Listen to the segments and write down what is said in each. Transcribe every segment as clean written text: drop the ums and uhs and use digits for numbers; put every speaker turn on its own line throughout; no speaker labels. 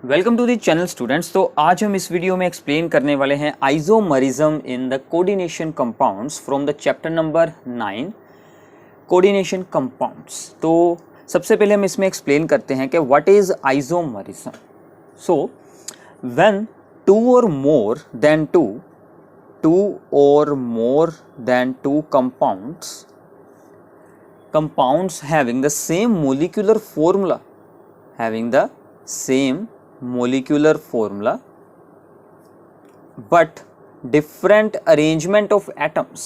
Welcome to the channel students. तो आज हम इस वीडियो में एक्सप्लेन करने वाले हैं isomerism in the coordination compounds from the chapter number 9 coordination compounds. तो सबसे पहले हम इसमें एक्सप्लेन करते हैं कि what is isomerism. So when two और more than two compounds having the same molecular formula but different arrangement of atoms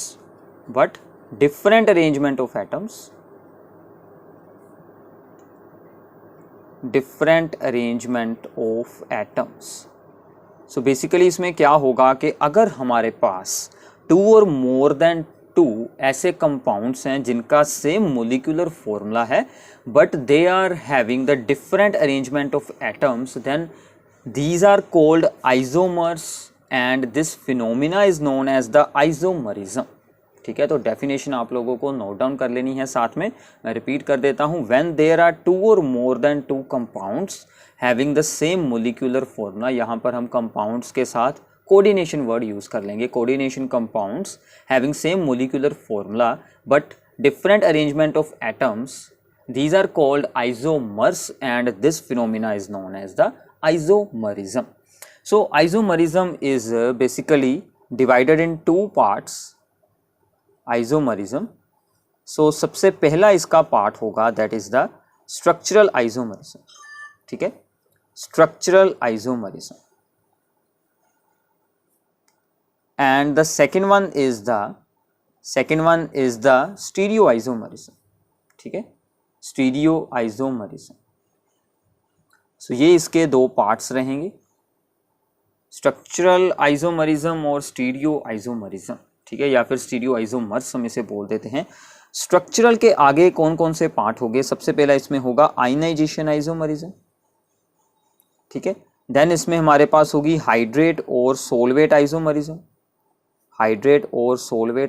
so basically इसमें क्या होगा कि अगर हमारे पास टू और मोर देन टू ऐसे कंपाउंड्स हैं जिनका सेम मोलिकुलर फॉर्मूला है but they are having the different arrangement of atoms, then these are called isomers and this phenomena is known as the isomerism. ठीक है, तो डेफिनेशन आप लोगों को नोट डाउन कर लेनी है। साथ में मैं रिपीट कर देता हूं, व्हेन देयर आर टू और more than two compounds having the same molecular formula, यहाँ पर हम कंपाउंड्स के साथ कोऑर्डिनेशन वर्ड यूज कर लेंगे। Coordination compounds having same molecular formula but different arrangement of atoms, these are called isomers and this phenomena is known as the isomerism. So isomerism is basically divided in two parts. Isomerism, so सबसे पहला इसका part होगा that is the structural isomerism. ठीक है, structural isomerism, and the second one is the stereoisomerism. ठीक है, stereo isomerism. सो ये इसके दो पार्ट्स रहेंगे, स्ट्रक्चरल आइसोमरिज्म और स्टीरियो आइसोमरिज्म। ठीक है, या फिर स्टीरियो आइसोमर्स हम इसे बोल देते हैं। स्ट्रक्चरल के आगे कौन कौन से पार्ट होंगे? सबसे पहला इसमें होगा आयनाइजेशन आइसोमरिज्म। ठीक है, देन इसमें हमारे पास होगी हाइड्रेट और सोलवेट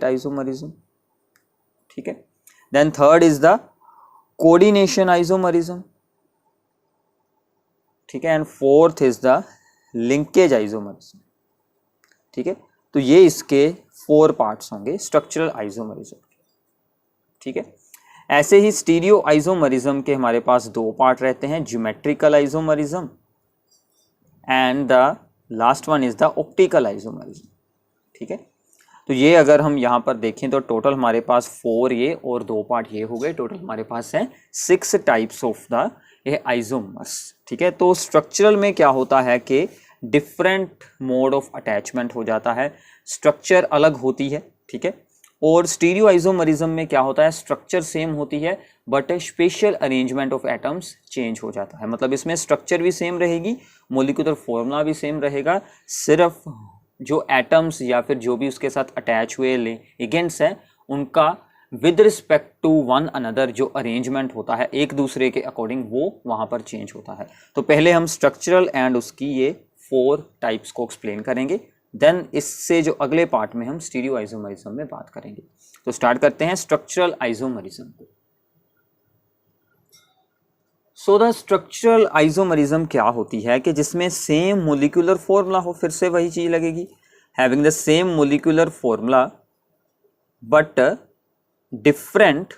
आइसोमरिज्म, ठीक है, then third is the coordination isomerism. ठीक है, and fourth is the linkage isomerism. ठीक है, तो ये इसके 4 पार्ट्स होंगे स्ट्रक्चरल आइसोमरिज्म। ठीक है, ऐसे ही स्टीरियो आइसोमरिज्म के हमारे पास 2 पार्ट रहते हैं, geometrical isomerism and the last one is the optical isomerism. ठीक है, तो ये अगर हम यहाँ पर देखें तो टोटल हमारे पास 4 ये और 2 पार्ट ये हो गए, टोटल हमारे पास है 6 टाइप्स ऑफ द ये आइसोमर्स। ठीक है, तो स्ट्रक्चरल में क्या होता है कि डिफरेंट मोड ऑफ अटैचमेंट हो जाता है, स्ट्रक्चर अलग होती है। ठीक है, और स्टीरियो आइसोमरिज्म में क्या होता है, स्ट्रक्चर सेम होती है but special arrangement of atoms change हो जाता है। मतलब इसमें स्ट्रक्चर भी सेम रहेगी, मोलिकुलर फॉर्मूला भी सेम रहेगा, सिर्फ जो एटम्स या फिर जो भी उसके साथ अटैच हुए लिगेंड्स हैं उनका with respect to one another जो अरेंजमेंट होता है एक दूसरे के अकॉर्डिंग वो वहाँ पर चेंज होता है। तो पहले हम स्ट्रक्चरल एंड उसकी ये 4 टाइप्स को एक्सप्लेन करेंगे, देन इससे जो अगले पार्ट में हम स्टीरियो आइसोमरिज्म में बात करेंगे। तो स्टार्ट करते हैं स्ट्रक्चरल आइसोमरिज्म को। सो द स्ट्रक्चरल आइसोमरिज्म क्या होती है कि जिसमें सेम मोलिकुलर फॉर्मूला हो, फिर से वही चीज लगेगी, having the same molecular formula but different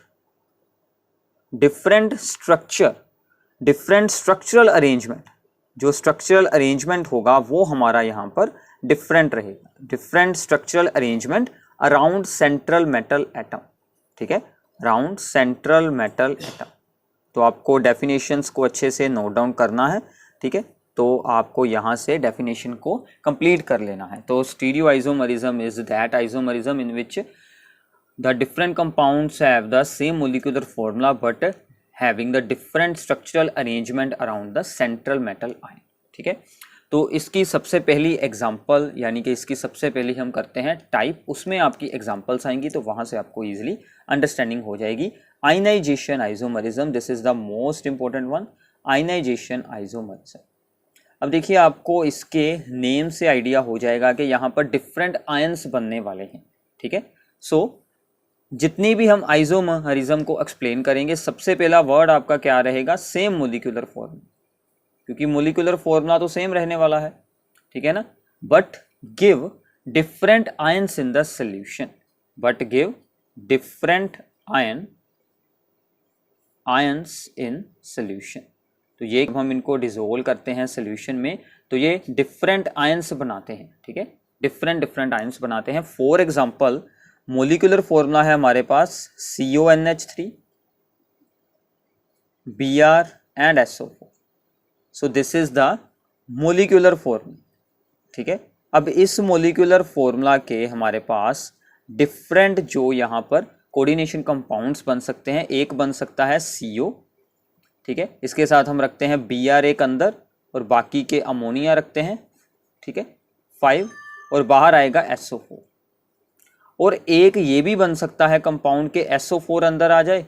structural arrangement. जो स्ट्रक्चरल अरेंजमेंट होगा वो हमारा यहाँ पर डिफरेंट रहेगा, different structural arrangement around central metal atom. ठीक है, अराउंड सेंट्रल मेटल एटम। तो आपको डेफिनेशंस को अच्छे से नोट डाउन करना है। ठीक है, तो आपको यहाँ से डेफिनेशन को कंप्लीट कर लेना है। तो stereo isomerism is that isomerism in which the different compounds have the same molecular formula but having the different structural arrangement around the central metal ion. ठीक है, तो इसकी सबसे पहली एग्जाम्पल यानी कि इसकी सबसे पहले हम करते हैं टाइप, उसमें आपकी एग्जाम्पल्स आएंगी तो वहाँ से आपको ईजिली अंडरस्टैंडिंग हो जाएगी। Ionisation isomerism, this is the most important one, ionisation isomerism. अब देखिए आपको इसके नेम से आइडिया हो जाएगा कि यहाँ पर डिफरेंट आयंस बनने वाले हैं। ठीक है, सो जितनी भी हम आइसोमरिज्म को एक्सप्लेन करेंगे सबसे पहला वर्ड आपका क्या रहेगा, सेम मोलिकुलर फॉर्म, क्योंकि मोलिकुलर फॉर्मूला तो सेम रहने वाला है, ठीक है ना। But give different ions in the solution, but give different ions in solution. तो ये हम इनको डिसोल्व करते हैं सोल्यूशन में तो ये डिफरेंट आयंस बनाते हैं, ठीक है, डिफरेंट आयंस बनाते हैं। फॉर एग्जांपल मोलिकुलर फॉर्मूला है हमारे पास CONH3 Br and SO4। So this is the molecular formula, ठीक है। अब इस मोलिकुलर फॉर्मूला के हमारे पास डिफरेंट जो यहाँ पर कोऑर्डिनेशन कंपाउंड्स बन सकते हैं। एक बन सकता है CO, ठीक है, इसके साथ हम रखते हैं Br एक अंदर और बाकी के अमोनिया रखते हैं, ठीक है, 5, और बाहर आएगा SO4। और एक ये भी बन सकता है कंपाउंड के SO4 अंदर आ जाए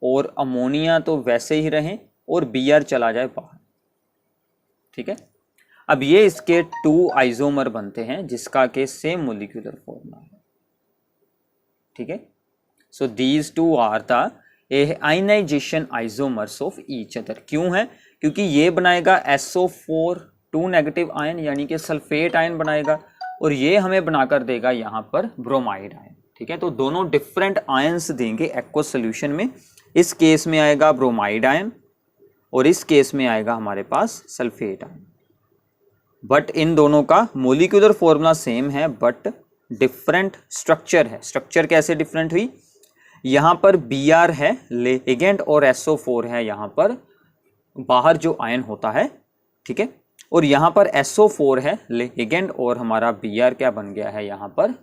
और अमोनिया तो वैसे ही रहें और Br चला जाए बाहर, ठीक है। अब ये इसके 2 आइसोमर बनते हैं जिसका के सेम मोलिकुलर फॉर्मूला है, ठीक है। So these 2 are the ionisation isomers of each other. क्यों है? क्योंकि ये बनाएगा SO4 2 नेगेटिव आयन यानी कि सल्फेट आयन बनाएगा और ये हमें बनाकर देगा यहाँ पर ब्रोमाइड आयन, ठीक है। तो दोनों डिफरेंट आयंस देंगे एक्वस सोल्यूशन में। इस केस में आएगा ब्रोमाइड आयन और इस केस में आएगा हमारे पास सल्फेट आयन। बट इन दोनों का मोलिकुलर फॉर्मूला सेम है बट डिफरेंट स्ट्रक्चर है। स्ट्रक्चर कैसे डिफरेंट हुई? यहाँ पर Br है लिगेंड और SO4 है यहाँ पर बाहर जो आयन होता है, ठीक है, और यहाँ पर SO4 है लिगेंड और हमारा Br क्या बन गया है यहाँ पर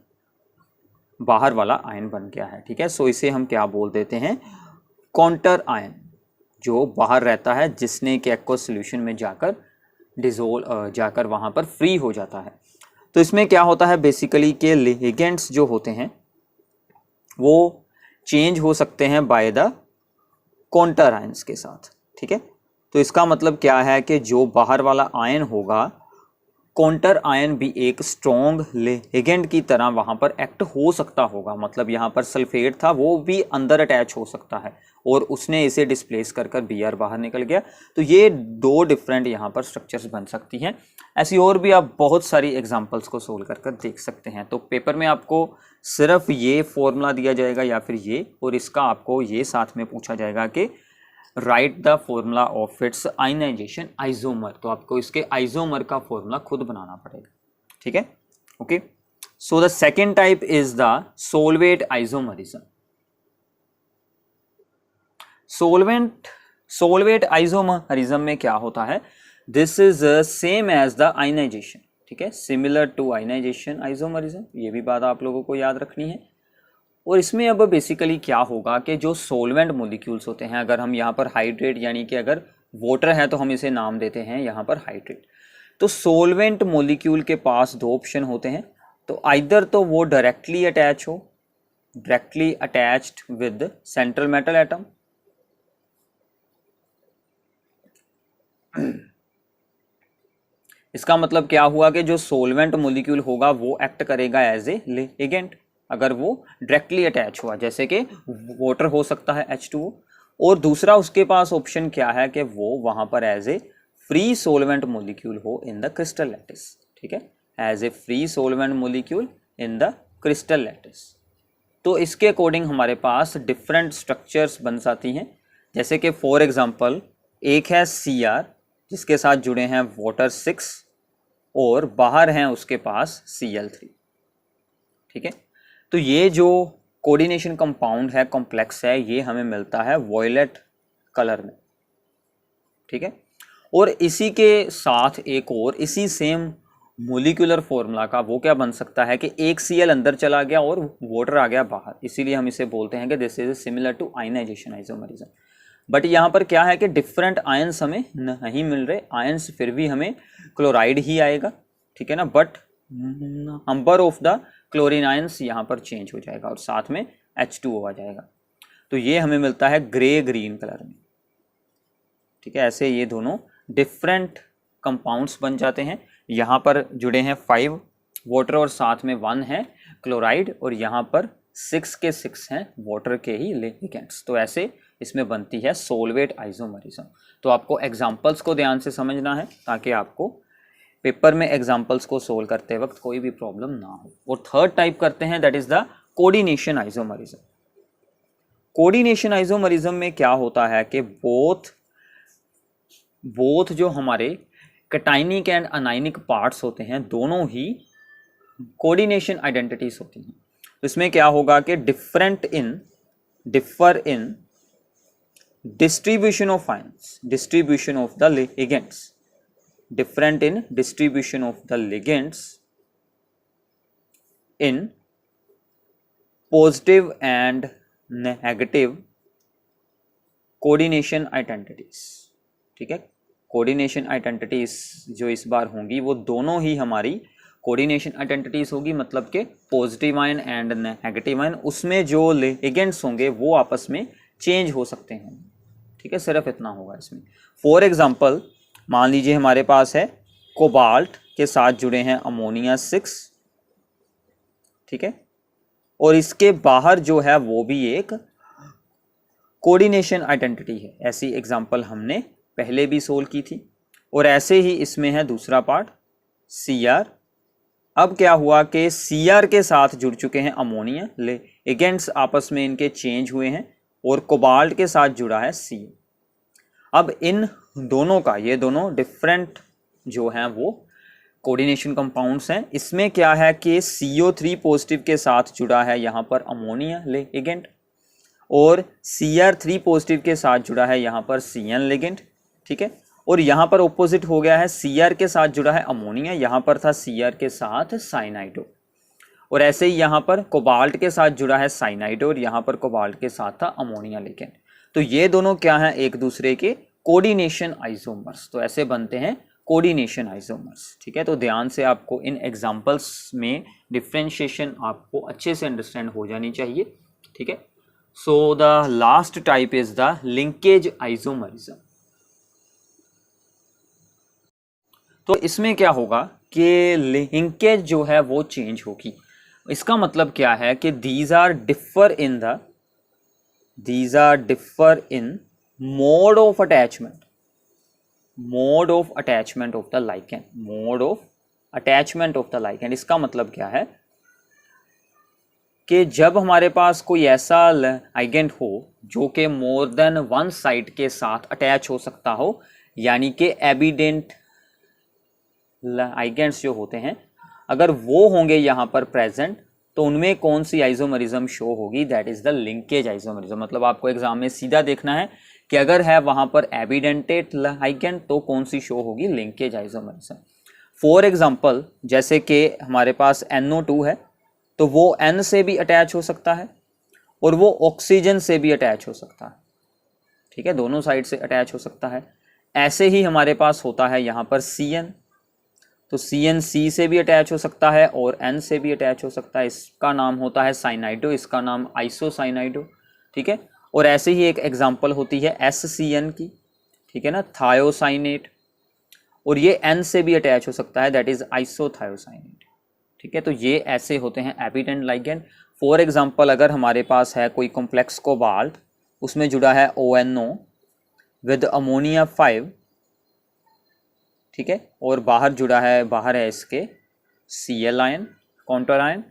बाहर वाला आयन बन गया है, ठीक है। सो इसे हम क्या बोल देते हैं? काउंटर आयन, जो बाहर रहता है जिसने कि एक्वस सॉल्यूशन में जाकर डिसोल्व जाकर वहाँ पर फ्री हो जाता है। तो इसमें क्या होता है बेसिकली के लिगेंड्स जो होते हैं वो चेंज हो सकते हैं बाय द काउंटर आयंस के साथ, ठीक है। तो इसका मतलब क्या है कि जो बाहर वाला आयन होगा काउंटर आयन भी एक स्ट्रॉन्ग लिगेंड की तरह वहाँ पर एक्ट हो सकता होगा। मतलब यहाँ पर सल्फेट था वो भी अंदर अटैच हो सकता है और उसने इसे डिस्प्लेस कर Br बाहर निकल गया। तो ये 2 डिफरेंट यहाँ पर स्ट्रक्चर्स बन सकती हैं। ऐसी और भी आप बहुत सारी एग्जांपल्स को सोल्व कर देख सकते हैं। तो पेपर में आपको सिर्फ ये फॉर्मूला दिया जाएगा या फिर ये, और इसका आपको ये साथ में पूछा जाएगा कि write the formula of its ionisation isomer. तो आपको इसके आइसोमर का फॉर्मूला खुद बनाना पड़ेगा, ठीक है, okay. So the second type is the solvate isomerism. Solvate isomerism में क्या होता है? This is same as the ionization, ठीक है, सिमिलर टू आयनाइजेशन आइसोमरिज्म। ये भी बात आप लोगों को याद रखनी है। और इसमें अब बेसिकली क्या होगा कि जो सोलवेंट मोलिक्यूल्स होते हैं, अगर हम यहाँ पर हाइड्रेट यानी कि अगर वाटर है तो हम इसे नाम देते हैं यहाँ पर हाइड्रेट। तो सोलवेंट मोलिक्यूल के पास 2 ऑप्शन होते हैं। तो आइदर तो वो डायरेक्टली अटैच हो, directly attached with central metal atom, इसका मतलब क्या हुआ कि जो सोलवेंट मोलिक्यूल होगा वो एक्ट करेगा एज ए लिगेंड अगर वो डायरेक्टली अटैच हुआ, जैसे कि वाटर हो सकता है H2O। और दूसरा उसके पास ऑप्शन क्या है कि वो वहां पर as a free solvent molecule हो इन द क्रिस्टल लैटिस, ठीक है, as a free solvent molecule in the crystal lattice. तो इसके अकॉर्डिंग हमारे पास डिफरेंट स्ट्रक्चर्स बन जाती हैं। जैसे कि फॉर एग्जांपल एक है Cr जिसके साथ जुड़े हैं वाटर 6 और बाहर हैं उसके पास Cl3, ठीक है। तो ये जो कोऑर्डिनेशन कंपाउंड है, कॉम्प्लेक्स है, ये हमें मिलता है वॉयलेट कलर में, ठीक है। और इसी के साथ एक और इसी सेम मोलिकुलर फॉर्मूला का वो क्या बन सकता है कि एक Cl अंदर चला गया और वाटर आ गया बाहर, इसीलिए हम इसे बोलते हैं कि this is similar to ionisation isomerism. But यहाँ पर क्या है कि डिफरेंट आयंस हमें नहीं मिल रहे, आयंस फिर भी हमें क्लोराइड ही आएगा, ठीक है ना, but number of the chlorine ions यहाँ पर चेंज हो जाएगा और साथ में H2O आ जाएगा। तो ये हमें मिलता है ग्रे ग्रीन कलर में, ठीक है। ऐसे ये दोनों डिफरेंट कंपाउंड्स बन जाते हैं। यहाँ पर जुड़े हैं 5 वाटर और साथ में 1 है क्लोराइड और यहाँ पर 6 के 6 हैं वाटर के ही लिगेंड्स। तो ऐसे इसमें बनती है सोलवेट आइसोमरिज्म। तो आपको एग्जांपल्स को ध्यान से समझना है ताकि आपको पेपर में एग्जांपल्स को सोल्व करते वक्त कोई भी प्रॉब्लम ना हो। और थर्ड टाइप करते हैं, that is the coordination isomerism. Coordination isomerism में क्या होता है कि बोथ जो हमारे कैटायनिक एंड अनायनिक पार्ट्स होते हैं दोनों ही कोऑर्डिनेशन आइडेंटिटीज होती हैं। इसमें क्या होगा कि differ in distribution of ions, distribution of the ligands, different in distribution of the ligands in positive and negative coordination identities। ठीक है, कोऑर्डिनेशन आइडेंटिटीज जो इस बार होंगी वो दोनों ही हमारी कोऑर्डिनेशन आइडेंटिटीज होगी, मतलब कि positive ion and negative ion, उसमें जो लिगेंड्स होंगे वो आपस में चेंज हो सकते हैं। ठीक है, सिर्फ इतना होगा इसमें। फॉर एग्जांपल मान लीजिए हमारे पास है कोबाल्ट के साथ जुड़े हैं अमोनिया 6, ठीक है, और इसके बाहर जो है वो भी एक कोऑर्डिनेशन आइडेंटिटी है। ऐसी एग्जांपल हमने पहले भी सोल्व की थी। और ऐसे ही इसमें है दूसरा पार्ट Cr। अब क्या हुआ कि Cr के साथ जुड़ चुके हैं अमोनिया, लिगेंड्स आपस में इनके चेंज हुए हैं और कोबाल्ट के साथ जुड़ा है Cu। अब इन दोनों का, ये दोनों डिफरेंट जो हैं वो कोऑर्डिनेशन कंपाउंड्स हैं। इसमें क्या है कि CO3 पॉजिटिव के साथ जुड़ा है यहाँ पर अमोनिया लिगेंड और Cr3 पॉजिटिव के साथ जुड़ा है यहाँ पर Cn लिगेंड। ठीक है, और यहाँ पर ऑपोजिट हो गया है, Cr के साथ जुड़ा है अमोनिया, यहाँ पर था Cr के साथ साइनाइडो। और ऐसे ही यहाँ पर कोबाल्ट के साथ जुड़ा है साइनाइडो और यहाँ पर कोबाल्ट के साथ था अमोनिया लिगेंड। तो ये दोनों क्या हैं, एक दूसरे के कोऑर्डिनेशन आइसोमर्स। तो ऐसे बनते हैं कोऑर्डिनेशन आइसोमर्स। ठीक है, तो ध्यान से आपको इन एग्जांपल्स में डिफरेंशिएशन आपको अच्छे से अंडरस्टैंड हो जानी चाहिए। ठीक है, so the last type is the linkage isomerism. तो इसमें क्या होगा कि लिंकेज जो है वो चेंज होगी। इसका मतलब क्या है कि these are differ in mode of attachment, mode of attachment of the ligand, mode of attachment of the ligand. इसका मतलब क्या है कि जब हमारे पास कोई ऐसा लाइगेंड हो जो कि मोर देन वन साइट के साथ अटैच हो सकता हो, यानी कि एविडेंट लाइगेंड्स जो होते हैं अगर वो होंगे यहाँ पर प्रेजेंट, तो उनमें कौन सी आइसोमरिज्म शो होगी, that is the linkage isomerism. मतलब आपको एग्जाम में सीधा देखना है कि अगर है वहां पर एविडेंटेड लाइगेंड तो कौन सी शो होगी, लिंकेज आइसोमरिज्म। फॉर एग्जांपल जैसे कि हमारे पास NO2 है तो वो N से भी अटैच हो सकता है और वो ऑक्सीजन से भी अटैच हो सकता है। ठीक है, दोनों साइड से अटैच हो सकता है। ऐसे ही हमारे पास होता है यहाँ पर Cn, तो Cn C से भी अटैच हो सकता है और N से भी अटैच हो सकता है। इसका नाम होता है साइनाइडो, इसका नाम आइसोसाइनाइडो। ठीक है, और ऐसे ही एक एग्जांपल होती है SCN की, ठीक है ना, थायोसाइनेट, और ये N से भी अटैच हो सकता है, दैट इज आइसोथायोसाइनेट। ठीक है, तो ये ऐसे होते हैं एविडेंट लाइगेंड। फॉर एग्जांपल अगर हमारे पास है कोई कॉम्प्लेक्स कोबाल्ट, उसमें जुड़ा है ONO विद अमोनिया 5, ठीक है, और बाहर है इसके Cl आयन, काउंटर आयन।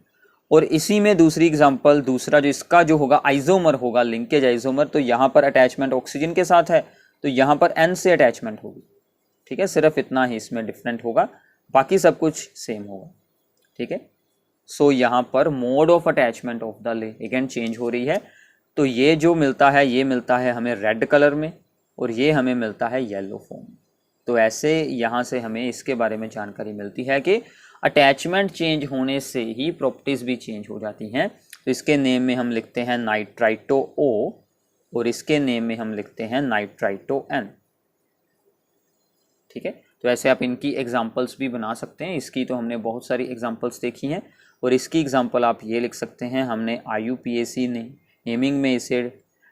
और इसी में दूसरी एग्जांपल, दूसरा जो इसका जो होगा आइसोमर होगा, लिंकेज आइसोमर, तो यहाँ पर अटैचमेंट ऑक्सीजन के साथ है तो यहाँ पर N से अटैचमेंट होगी। ठीक है, सिर्फ इतना ही इसमें डिफरेंट होगा, बाकी सब कुछ सेम होगा। ठीक है, सो यहाँ पर mode of attachment of the ligand change हो रही है। तो ये जो मिलता है ये मिलता है हमें रेड कलर में और ये हमें मिलता है येलो फॉर्म। तो ऐसे यहाँ से हमें इसके बारे में जानकारी मिलती है कि अटैचमेंट चेंज होने से ही प्रॉपर्टीज़ भी चेंज हो जाती हैं। तो इसके नेम में हम लिखते हैं नाइट्राइटो O और इसके नेम में हम लिखते हैं नाइट्राइटो N। ठीक है, तो ऐसे आप इनकी एग्जांपल्स भी बना सकते हैं। इसकी तो हमने बहुत सारी एग्जांपल्स देखी हैं और इसकी एग्जांपल आप ये लिख सकते हैं, हमने IUPAC ने नेमिंग में इसे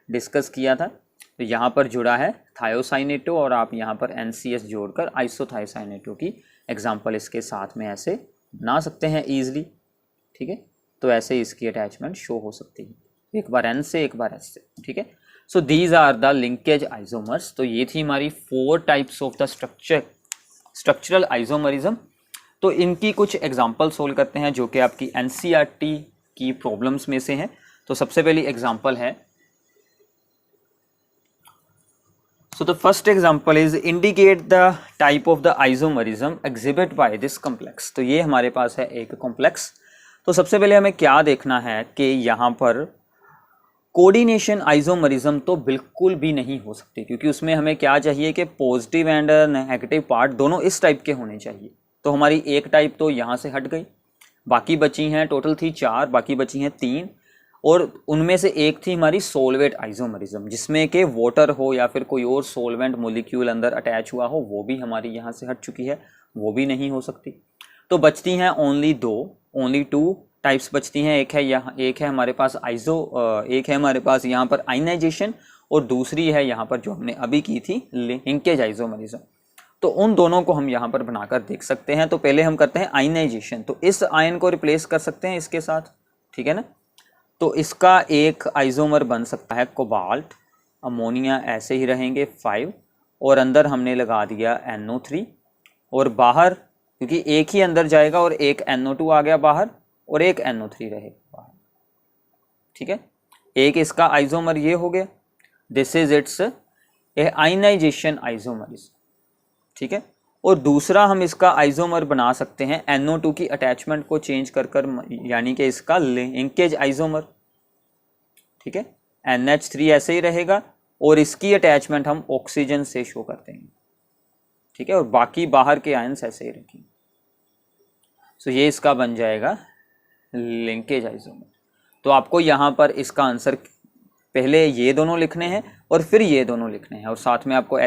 डिस्कस किया था। तो यहाँ पर जुड़ा है थायोसाइनेटो और आप यहाँ पर NCS जोड़कर आइसोथायोसाइनेटो की एग्जांपल इसके साथ में ऐसे बना सकते हैं ईजिली। ठीक है, तो ऐसे इसकी अटैचमेंट शो हो सकती है, एक बार N से एक बार S से। ठीक है, so these are the linkage isomers. तो ये थी हमारी 4 types of the structural isomerism. तो इनकी कुछ एग्जांपल सोल्व करते हैं जो कि आपकी एनसीईआरटी की प्रॉब्लम्स में से हैं। तो सबसे पहली एग्जांपल है, so the first example is indicate the type of the isomerism exhibit by this complex। तो ये हमारे पास है एक कॉम्प्लेक्स। तो सबसे पहले हमें क्या देखना है कि यहाँ पर कोऑर्डिनेशन आइसोमरिज्म तो बिल्कुल भी नहीं हो सकती, क्योंकि उसमें हमें क्या चाहिए कि पॉजिटिव एंड नेगेटिव पार्ट दोनों इस टाइप के होने चाहिए। तो हमारी एक टाइप तो यहाँ से हट गई, बाकी बची हैं, टोटल थी 4, बाकी बची हैं 3, और उनमें से एक थी हमारी सोलवेट आइसोमरिज्म, जिसमें कि वाटर हो या फिर कोई और सोलवेंट मॉलिक्यूल अंदर अटैच हुआ हो, वो भी हमारी यहाँ से हट चुकी है, वो भी नहीं हो सकती। तो बचती हैं ओनली 2 टाइप्स बचती हैं। एक है हमारे पास एक है हमारे पास यहाँ पर आयनाइजेशन, और दूसरी है यहाँ पर जो हमने अभी की थी लिंकेज आइसोमरिज्म। तो उन दोनों को हम यहाँ पर बनाकर देख सकते हैं। तो पहले हम करते हैं आयनाइजेशन। तो इस आयन को रिप्लेस कर सकते हैं इसके साथ, ठीक है ना। तो इसका एक आइसोमर बन सकता है कोबाल्ट, अमोनिया ऐसे ही रहेंगे 5, और अंदर हमने लगा दिया NO3, और बाहर क्योंकि एक ही अंदर जाएगा और एक NO2 आ गया बाहर और एक NO3 रहेगा बाहर, ठीक है। एक इसका आइसोमर ये हो गया, this is its ionisation isomerism, ठीक है। और दूसरा हम इसका आइसोमर बना सकते हैं NO2 की अटैचमेंट को चेंज कर यानी कि इसका लिंकेज आइसोमर, ठीक है। NH3 ऐसे ही रहेगा और इसकी अटैचमेंट हम ऑक्सीजन से शो करते हैं, ठीक है, और बाकी बाहर के आयंस ऐसे ही रखेंगे। सो ये इसका बन जाएगा लिंकेज आइसोमर। तो आपको यहाँ पर इसका आंसर पहले ये दोनों लिखने हैं और फिर ये दोनों लिखने हैं, और साथ में आपको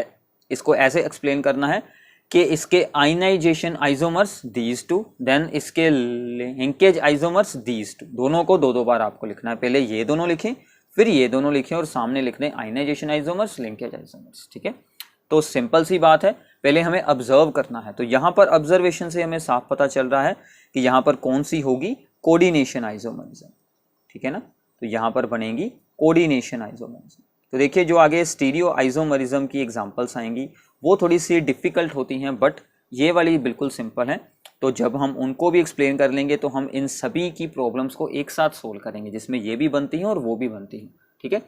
इसको ऐसे एक्सप्लेन करना है कि इसके आयनाइजेशन आइसोमर्स दीज 2, देन इसके लिंकेज आइसोमर्स दीज 2, दोनों को 2 बार आपको लिखना है। पहले ये दोनों लिखें, फिर ये दोनों लिखें, और सामने लिख दें आयनाइजेशन आइसोमर्स, लिंकेज आइसोमर्स, ठीक है। तो सिंपल सी बात है, पहले हमें ऑब्जर्व करना है। तो यहाँ पर ऑब्जर्वेशन से हमें साफ पता चल रहा है कि यहाँ पर कौन सी होगी, कोऑर्डिनेशन आइसोमरिज्म, ठीक है ना। तो यहाँ पर बनेगी कोऑर्डिनेशन आइसोमरिज्म। तो देखिए जो आगे स्टीरियो आइसोमरिज्म की एग्जांपल्स आएंगी वो थोड़ी सी डिफ़िकल्ट होती हैं, बट ये वाली बिल्कुल सिंपल है। तो जब हम उनको भी एक्सप्लेन कर लेंगे तो हम इन सभी की प्रॉब्लम्स को एक साथ सोल्व करेंगे, जिसमें ये भी बनती हैं और वो भी बनती हैं, ठीक है।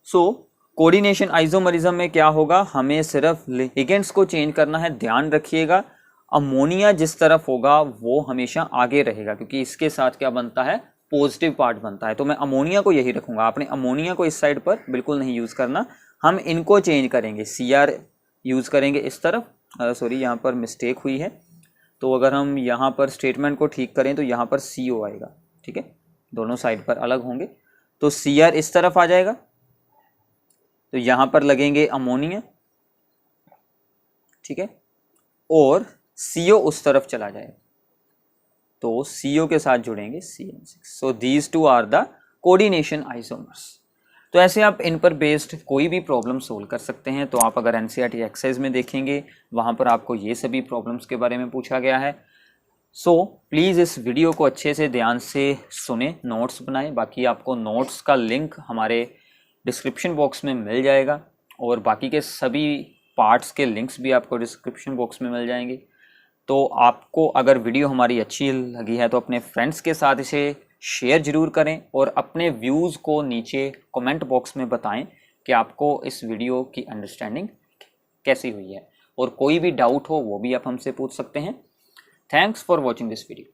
सो कोऑर्डिनेशन आइसोमरिज्म में क्या होगा, हमें सिर्फ लिगेंड्स को चेंज करना है। ध्यान रखिएगा अमोनिया जिस तरफ होगा वो हमेशा आगे रहेगा, क्योंकि इसके साथ क्या बनता है, पॉजिटिव पार्ट बनता है। तो मैं अमोनिया को यही रखूंगा, आपने अमोनिया को इस साइड पर बिल्कुल नहीं यूज़ करना। हम इनको चेंज करेंगे, Cr यूज़ करेंगे इस तरफ। सॉरी यहाँ पर मिस्टेक हुई है, तो अगर हम यहाँ पर स्टेटमेंट को ठीक करें तो यहाँ पर CO आएगा, ठीक है, दोनों साइड पर अलग होंगे। तो Cr इस तरफ आ जाएगा, तो यहाँ पर लगेंगे अमोनिया, ठीक है, और CO उस तरफ चला जाएगा, तो CO के साथ जुड़ेंगे CN6। So these 2 are the coordination isomers. तो ऐसे आप इन पर बेस्ड कोई भी प्रॉब्लम सोल्व कर सकते हैं। तो आप अगर NCERT एक्सरसाइज में देखेंगे वहाँ पर आपको ये सभी प्रॉब्लम्स के बारे में पूछा गया है। सो प्लीज़ इस वीडियो को अच्छे से ध्यान से सुने, नोट्स बनाएं। बाकी आपको नोट्स का लिंक हमारे डिस्क्रिप्शन बॉक्स में मिल जाएगा, और बाकी के सभी पार्ट्स के लिंक्स भी आपको डिस्क्रिप्शन बॉक्स में मिल जाएंगे। तो आपको अगर वीडियो हमारी अच्छी लगी है तो अपने फ्रेंड्स के साथ इसे शेयर ज़रूर करें, और अपने व्यूज़ को नीचे कमेंट बॉक्स में बताएं कि आपको इस वीडियो की अंडरस्टैंडिंग कैसी हुई है, और कोई भी डाउट हो वो भी आप हमसे पूछ सकते हैं। Thanks for watching this video.